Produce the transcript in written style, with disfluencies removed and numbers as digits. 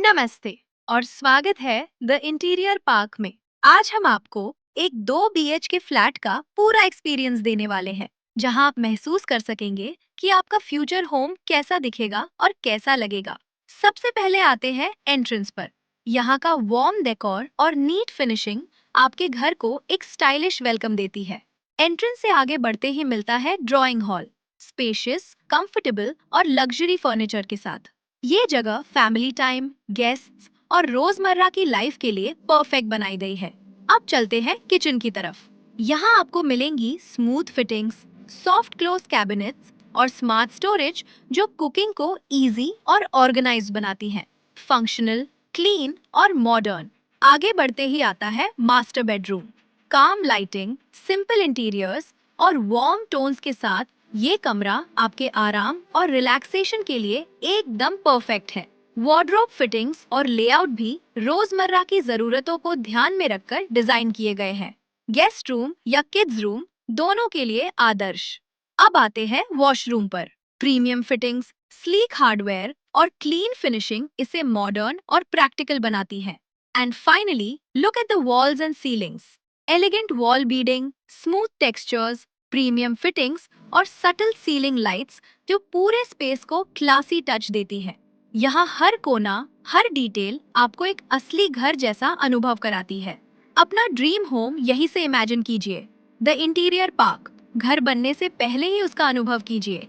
नमस्ते और स्वागत है द इंटीरियर पार्क में। आज हम आपको एक 2 BHK फ्लैट का पूरा एक्सपीरियंस देने वाले हैं, जहां आप महसूस कर सकेंगे कि आपका फ्यूचर होम कैसा दिखेगा और कैसा लगेगा। सबसे पहले आते हैं एंट्रेंस पर। यहाँ का वार्म डेकोर और नीट फिनिशिंग आपके घर को एक स्टाइलिश वेलकम देती है। एंट्रेंस से आगे बढ़ते ही मिलता है ड्राइंग हॉल, स्पेशियस, कंफर्टेबल और लग्जरी फर्नीचर के साथ। ये जगह फैमिली टाइम, गेस्ट्स और रोजमर्रा की लाइफ के लिए परफेक्ट बनाई गई है। अब चलते हैं किचन की तरफ। यहाँ आपको मिलेंगी smooth fittings, soft close cabinets और स्मार्ट स्टोरेज जो कुकिंग को इजी और ऑर्गेनाइज्ड बनाती हैं। फंक्शनल, क्लीन और मॉडर्न। आगे बढ़ते ही आता है मास्टर बेडरूम। काम लाइटिंग, सिंपल इंटीरियर्स और वार्म टोन्स के साथ ये कमरा आपके आराम और रिलैक्सेशन के लिए एकदम परफेक्ट है। वार्डरोब फिटिंग्स और लेआउट भी रोजमर्रा की जरूरतों को ध्यान में रखकर डिजाइन किए गए हैं। गेस्ट रूम या किड्स रूम दोनों के लिए आदर्श। अब आते हैं वॉशरूम पर। प्रीमियम फिटिंग्स, स्लीक हार्डवेयर और क्लीन फिनिशिंग इसे मॉडर्न और प्रैक्टिकल बनाती है। And finally look at the walls and ceilings. Elegant wall beading, smooth textures, premium fittings और सटल सीलिंग लाइट्स जो पूरे स्पेस को क्लासी टच देती है। यहाँ हर कोना, हर डिटेल आपको एक असली घर जैसा अनुभव कराती है। अपना ड्रीम होम यहीं से इमेजिन कीजिए। द इंटीरियर पार्क, घर बनने से पहले ही उसका अनुभव कीजिए।